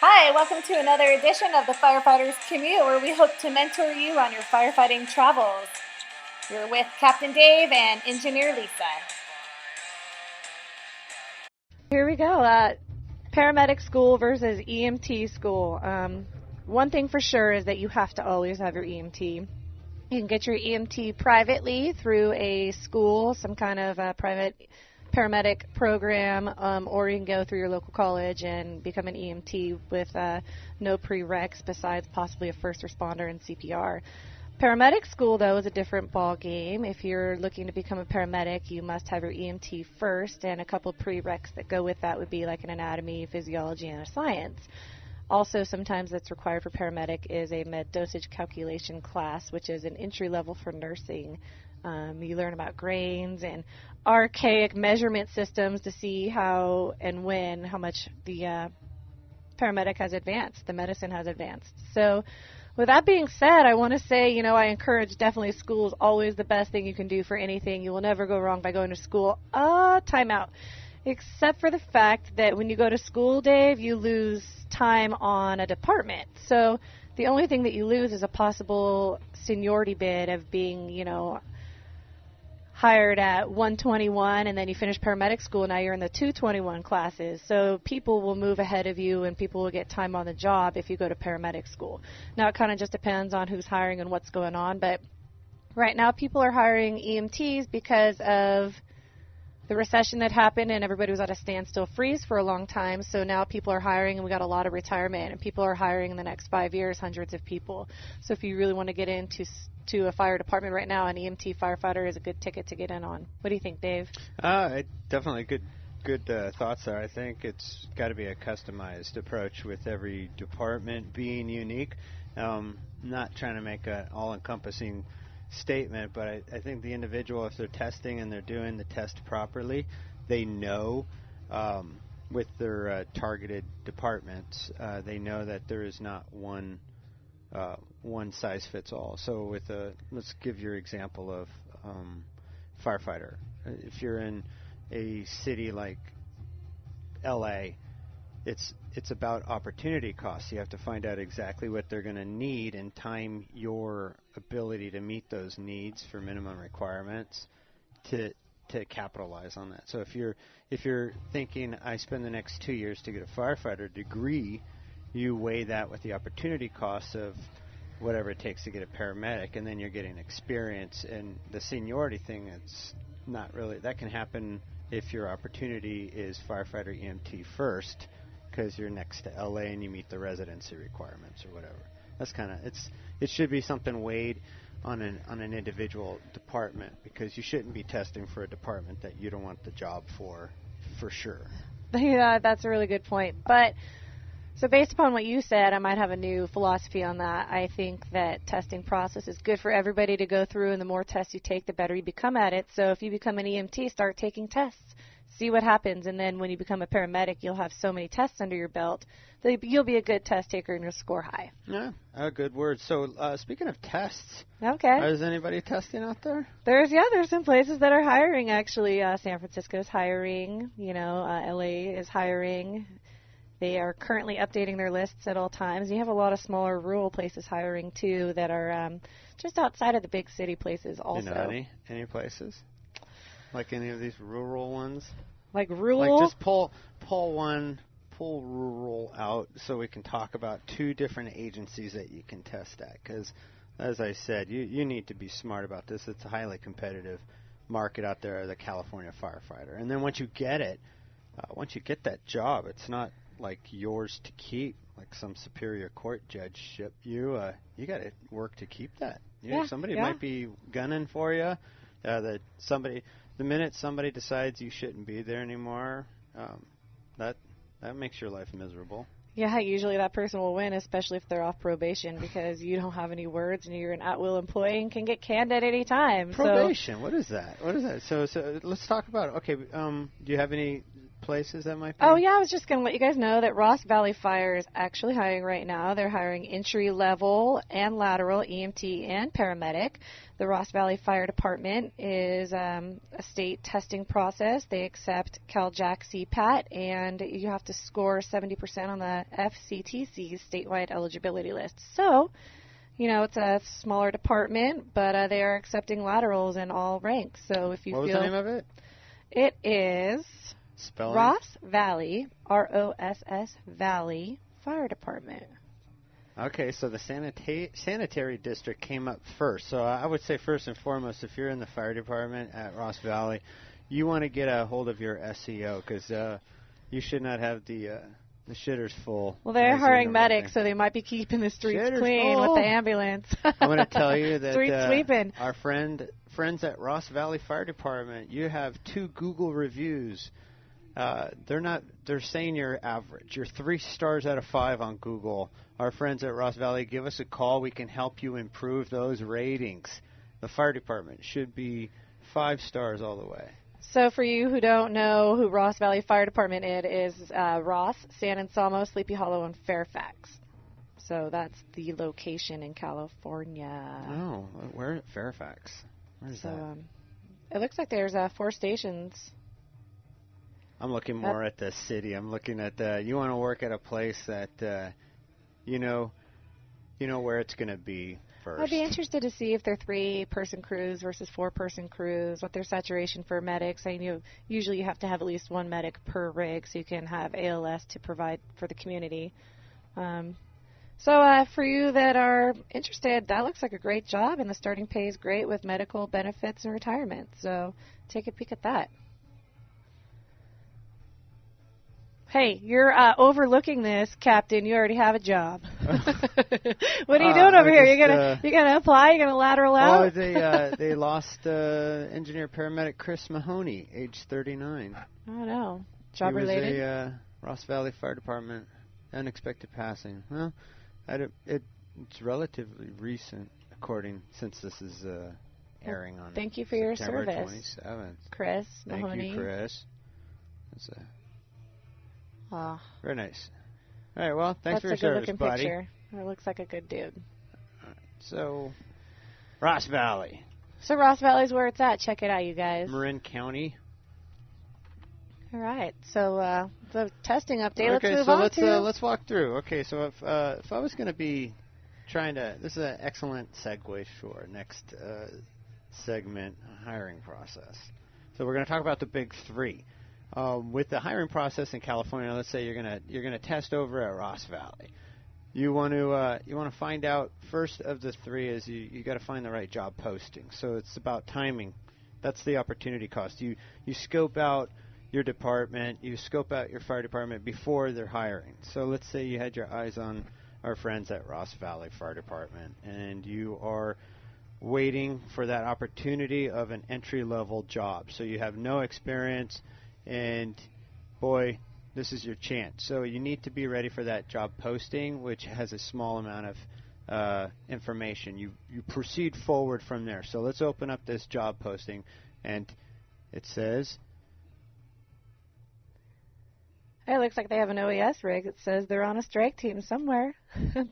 Hi, welcome to another edition of the Firefighters Commute, where we hope to mentor you on your firefighting travels. You're with Captain Dave and Engineer Lisa. Here we go. Paramedic school versus EMT school. One thing for sure is that you have to always have your EMT. You can get your EMT privately through a school, some kind of private paramedic program, or you can go through your local college and become an EMT with no prereqs besides possibly a first responder and CPR. Paramedic school, though, is a different ball game. If you're looking to become a paramedic, you must have your EMT first, and a couple of prereqs that go with that would be like an anatomy, physiology, and a science. Also, sometimes that's required for paramedic is a med dosage calculation class, which is an entry level for nursing. You learn about grains and archaic measurement systems to see how and when, how much the paramedic has advanced, the medicine has advanced. So with that being said, I want to say, I encourage definitely school is always the best thing you can do for anything. You will never go wrong by going to school. Time out. Except for the fact that when you go to school, Dave, you lose time on a department. So the only thing that you lose is a possible seniority bid of being, hired at 121, and then you finish paramedic school, now you're in the 221 classes. So people will move ahead of you, and people will get time on the job if you go to paramedic school. Now, it kind of just depends on who's hiring and what's going on, but right now people are hiring EMTs because of the recession that happened, and everybody was at a standstill freeze for a long time. So now people are hiring, and we got a lot of retirement, and people are hiring in the next 5 years, hundreds of people. So if you really want to get into a fire department right now, an EMT firefighter is a good ticket to get in on. What do you think, Dave? Definitely good thoughts there. I think it's got to be a customized approach with every department being unique. Not trying to make an all-encompassing statement, but I think the individual, if they're testing and they're doing the test properly, they know with their targeted departments, they know that there is not one size fits all. So let's give your example of firefighter. If you're in a city like LA, it's about opportunity costs. You have to find out exactly what they're going to need and time your ability to meet those needs for minimum requirements to capitalize on that. So if you're thinking I spend the next 2 years to get a firefighter degree, you weigh that with the opportunity costs of whatever it takes to get a paramedic, and then you're getting experience. And the seniority thing, it's not really, that can happen if your opportunity is firefighter EMT first, because you're next to LA and you meet the residency requirements or whatever. That's kind of, it should be something weighed on an individual department, because you shouldn't be testing for a department that you don't want the job for sure. Yeah, that's a really good point. But so based upon what you said, I might have a new philosophy on that. I think that testing process is good for everybody to go through, and the more tests you take, the better you become at it. So if you become an EMT, start taking tests. See what happens, and then when you become a paramedic, you'll have so many tests under your belt that you'll be a good test taker and you'll score high. Yeah, a good word. So speaking of tests, okay, is anybody testing out there? There's some places that are hiring, actually. San Francisco is hiring. LA is hiring. They are currently updating their lists at all times. You have a lot of smaller rural places hiring, too, that are just outside of the big city places also. You know any places? Like any of these rural ones? Like rural? Like just pull rural out so we can talk about two different agencies that you can test at. Because, as I said, you need to be smart about this. It's a highly competitive market out there, the California firefighter. And then once you get it, once you get that job, it's not like yours to keep, like some superior court judgeship. You got to work to keep that. Somebody might be gunning for you. The minute somebody decides you shouldn't be there anymore, that makes your life miserable. Yeah, usually that person will win, especially if they're off probation, because you don't have any words and you're an at-will employee and can get canned at any time. Probation? What is that? So let's talk about it. Okay, do you have any places that might be? Oh, yeah, I was just going to let you guys know that Ross Valley Fire is actually hiring right now. They're hiring entry-level and lateral EMT and paramedic. The Ross Valley Fire Department is a state testing process. They accept CalJack CPAT, and you have to score 70% on the FCTC's statewide eligibility list. So, you know, it's a smaller department, but they are accepting laterals in all ranks. So if you What was feel the name of it? It is Spelling? Ross Valley, ROSS Valley Fire Department. Okay, so the sanitary district came up first. So I would say first and foremost, if you're in the fire department at Ross Valley, you want to get a hold of your SEO because you should not have the shitters full. Well, they're hiring medics, so they might be keeping the streets Shitters clean full. with the ambulance. I'm going to tell you that Street sweeping. our friends at Ross Valley Fire Department, you have 2 Google reviews. They're saying you're average. You're 3 stars out of 5 on Google. Our friends at Ross Valley, give us a call. We can help you improve those ratings. The fire department should be 5 stars all the way. So for you who don't know who Ross Valley Fire Department is Ross, San Anselmo, Sleepy Hollow, and Fairfax. So that's the location in California. Oh, where? Fairfax. Where's that? It looks like there's 4 stations. I'm looking more at the city. I'm looking at you want to work at a place that you know where it's going to be first. I'd be interested to see if they're 3-person crews versus 4-person crews, what their saturation for medics. I know usually you have to have at least 1 medic per rig so you can have ALS to provide for the community. So for you that are interested, that looks like a great job, and the starting pay is great with medical benefits and retirement. So take a peek at that. Hey, you're overlooking this, Captain. You already have a job. What are you doing over here? You're gonna apply? You're gonna lateral out? Oh, they lost engineer paramedic Chris Mahoney, age 39. Oh no, job he related. Was a Ross Valley Fire Department unexpected passing. Well, it's relatively recent, since this is airing on. Thank you for your September service, 27th. Chris Mahoney. Thank you, Chris. That's Oh. Very nice. All right, well, thanks for your service, buddy. That's a good-looking picture. It looks like a good dude. So, Ross Valley. So Ross Valley's where it's at. Check it out, you guys. Marin County. All right. So the testing update. Okay, let's move on to. Let's walk through. Okay, so if I was going to be trying to, this is an excellent segue for our next segment, hiring process. So we're going to talk about the big 3. With the hiring process in California, let's say you're gonna test over at Ross Valley. You want to find out first of the 3 is you got to find the right job posting. So it's about timing. That's the opportunity cost. You scope out your department, you scope out your fire department before they're hiring. So let's say you had your eyes on our friends at Ross Valley Fire Department, and you are waiting for that opportunity of an entry-level job. So you have no experience. And, boy, this is your chance. So you need to be ready for that job posting, which has a small amount of information. You proceed forward from there. So let's open up this job posting. And it says... It looks like they have an OES rig. It says they're on a strike team somewhere.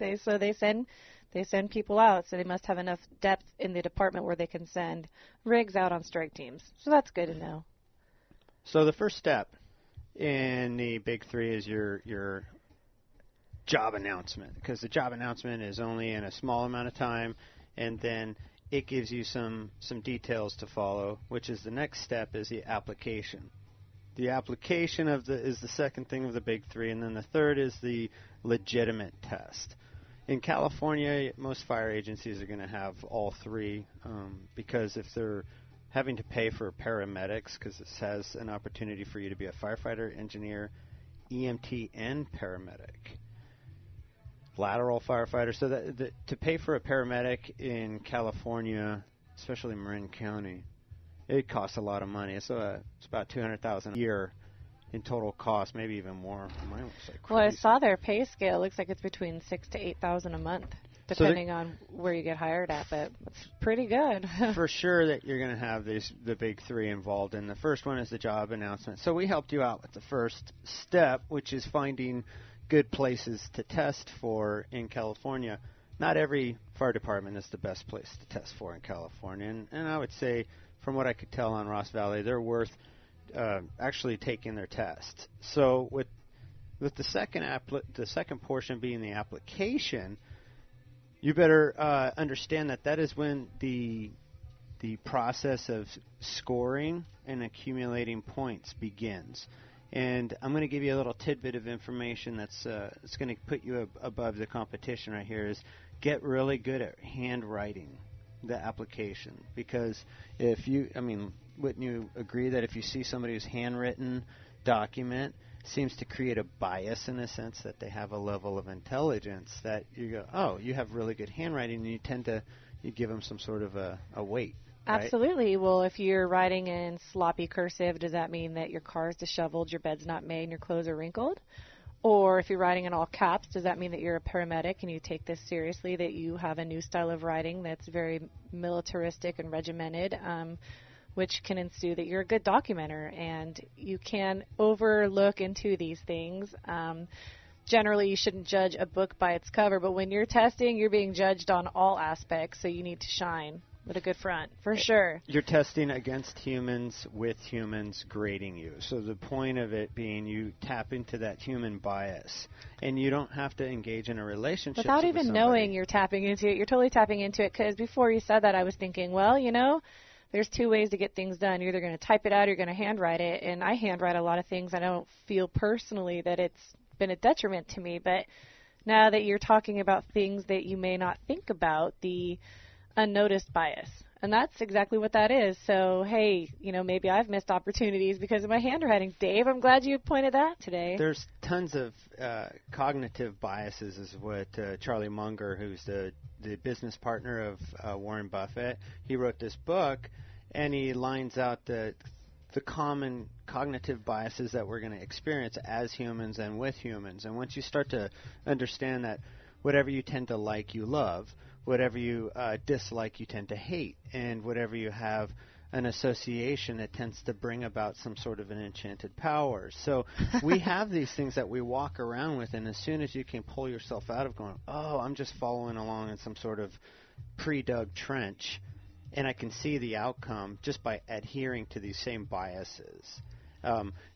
They send people out, so they must have enough depth in the department where they can send rigs out on strike teams. So that's good to know. So the first step in the big 3 is your job announcement, because the job announcement is only in a small amount of time, and then it gives you some details to follow, which is the next step is the application. The application is the second thing of the big 3, and then the third is the legitimate test. In California, most fire agencies are going to have all 3 because if they're having to pay for paramedics, because this has an opportunity for you to be a firefighter, engineer, EMT, and paramedic. Lateral firefighter. So to pay for a paramedic in California, especially Marin County, it costs a lot of money. It's about $200,000 a year in total cost, maybe even more. Mine looks like crazy. Well, I saw their pay scale. It looks like it's between $6,000 to $8,000 a month. depending on where you get hired at, but it's pretty good. For sure that you're going to have the big three involved, and the first one is the job announcement. So we helped you out with the first step, which is finding good places to test for in California. Not every fire department is the best place to test for in California, and I would say, from what I could tell on Ross Valley, they're worth actually taking their test. So with the second portion being the application, you better understand that is when the process of scoring and accumulating points begins. And I'm going to give you a little tidbit of information that's it's going to put you above the competition right here. Is get really good at handwriting the application, because wouldn't you agree that if you see somebody's handwritten document, seems to create a bias in a sense that they have a level of intelligence that you go, oh, you have really good handwriting, and you give them some sort of a weight. Right? Absolutely. Well, if you're writing in sloppy cursive, does that mean that your car is disheveled, your bed's not made, and your clothes are wrinkled? Or if you're writing in all caps, does that mean that you're a paramedic and you take this seriously, that you have a new style of writing that's very militaristic and regimented, which can ensue that you're a good documenter? And you can overlook into these things. Generally, you shouldn't judge a book by its cover, but when you're testing, you're being judged on all aspects, so you need to shine with a good front, for sure. You're testing against humans with humans grading you. So the point of it being you tap into that human bias, and you don't have to engage in a relationship without even knowing you're tapping into it. You're totally tapping into it, because before you said that, I was thinking, well, there's two ways to get things done. You're either going to type it out or you're going to handwrite it, and I handwrite a lot of things. I don't feel personally that it's been a detriment to me, but now that you're talking about things that you may not think about, the unnoticed bias. And that's exactly what that is. So, hey, maybe I've missed opportunities because of my handwriting. Dave, I'm glad you pointed that out today. There's tons of cognitive biases, is what Charlie Munger, who's the business partner of Warren Buffett, he wrote this book, and he lines out the common cognitive biases that we're going to experience as humans and with humans. And once you start to understand that whatever you tend to like, you love, whatever you dislike, you tend to hate, and whatever you have an association, it tends to bring about some sort of an enchanted power. So we have these things that we walk around with, and as soon as you can pull yourself out of going, oh, I'm just following along in some sort of pre-dug trench, and I can see the outcome just by adhering to these same biases.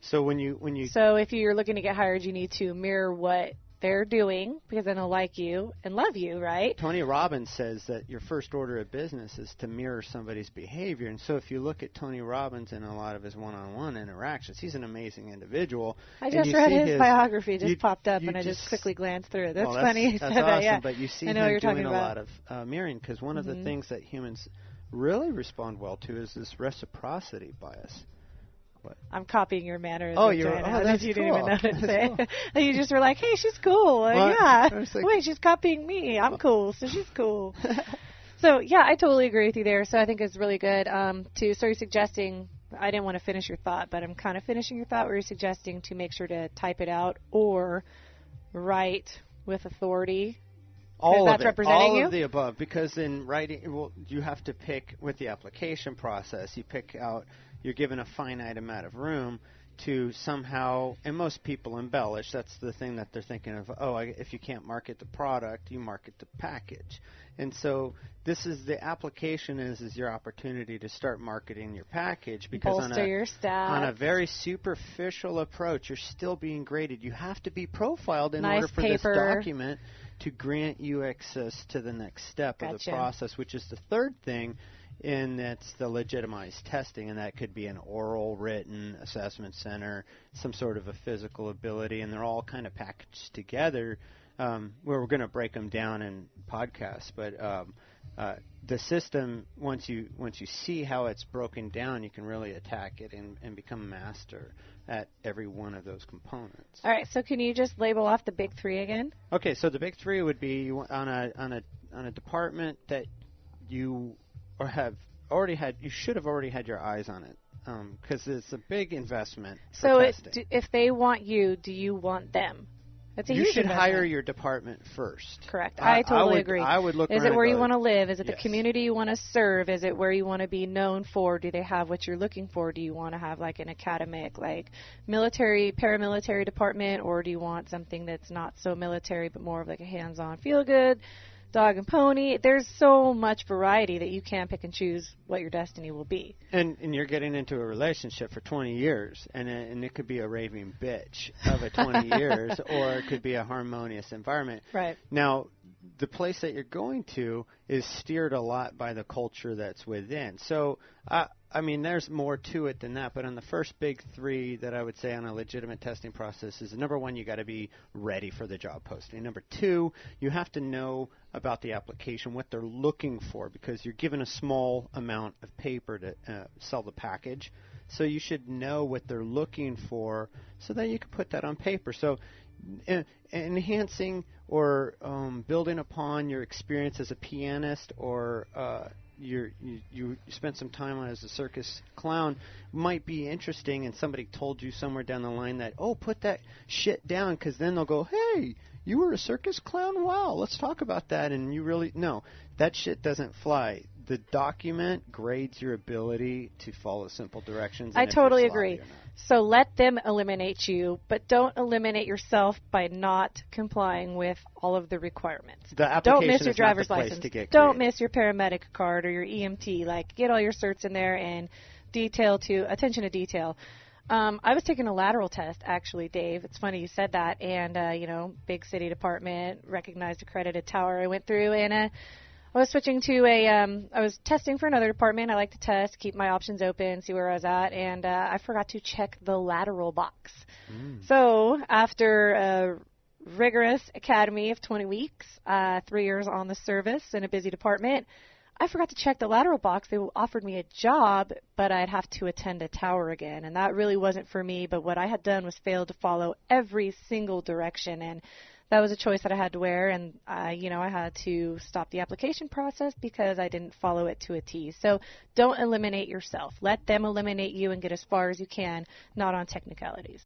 So if you're looking to get hired, you need to mirror what they're doing, because then they'll like you and love you, right? Tony Robbins says that your first order of business is to mirror somebody's behavior. And so if you look at Tony Robbins and a lot of his one-on-one interactions, he's an amazing individual. I just read his biography. It just popped up, and I just quickly glanced through it. That's funny. That's awesome, that, yeah. But you see him doing a lot of mirroring, because one of the things that humans really respond well to is this reciprocity bias. What? I'm copying your manner. Oh, that's you cool. didn't even know what to say. Cool. You just were like, hey, she's cool. Yeah. Like, wait, she's copying me. I'm cool, so she's cool. So, yeah, I totally agree with you there. So I think it's really good so you're suggesting, I didn't want to finish your thought, but I'm kind of finishing your thought, where you're suggesting to make sure to type it out or write with authority. All of the above, because in writing, you have to pick with the application process. You pick out, you're given a finite amount of room to somehow, and most people embellish. That's the thing that they're thinking of. If you can't market the product, you market the package. And so this is the application is your opportunity to start marketing your package, because bolster your stats. On a very superficial approach, you're still being graded. You have to be profiled in nice order for paper. this document to grant you access to the next step of the process, which is the third thing, and that's the legitimized testing, and that could be an oral, written, assessment center, some sort of a physical ability, and they're all kind of packaged together, where we're going to break them down in podcasts. But the system, once you see how it's broken down, you can really attack it and become a master at every one of those components. All right, so can you just label off the big three again? Okay, so the big three would be on a department that you you should have already had your eyes on it, because it's a big investment. So if they want you, do you want them? It's a you huge should investment. hire your department first. Correct. I totally agree. I would look Is around it where and you go, want to live? Is it the yes. community you want to serve? Is it where you want to be known for? Do they have what you're looking for? Do you want to have like an academic, like military, paramilitary department, or do you want something that's not so military but more of like a hands-on feel-good dog and pony? There's so much variety that you can pick and choose what your destiny will be. And you're getting into a relationship for 20 years, and it could be a raving bitch of a 20 years, or it could be a harmonious environment. Right. Now, the place that you're going to is steered a lot by the culture that's within. So, I mean, there's more to it than that. But on the first big three that I would say on a legitimate testing process is, number one, you got to be ready for the job posting. Number two, you have to know about the application, what they're looking for, because you're given a small amount of paper to sell the package. So you should know what they're looking for so that you can put that on paper. So enhancing or building upon your experience as a pianist, or you spent some time as a circus clown, might be interesting, and somebody told you somewhere down the line that, oh, put that shit down, because then they'll go, hey, you were a circus clown? Wow, let's talk about that. And you really, no, that shit doesn't fly. The document grades your ability to follow simple directions. I totally agree. So let them eliminate you, but don't eliminate yourself by not complying with all of the requirements. The application don't miss your is not driver's the place license. to get Don't creative. miss your paramedic card or your EMT. Like, get all your certs in there and attention to detail. I was taking a lateral test, actually, Dave. It's funny you said that. And, big city department, recognized accredited tower I went through. And I was switching to I was testing for another department. I like to test, keep my options open, see where I was at. And I forgot to check the lateral box. So after a rigorous academy of 20 weeks, 3 years on the service in a busy department, I forgot to check the lateral box. They offered me a job, but I'd have to attend a tower again, and that really wasn't for me. But what I had done was failed to follow every single direction, and that was a choice that I had to wear, and I had to stop the application process because I didn't follow it to a T. So don't eliminate yourself. Let them eliminate you and get as far as you can, not on technicalities.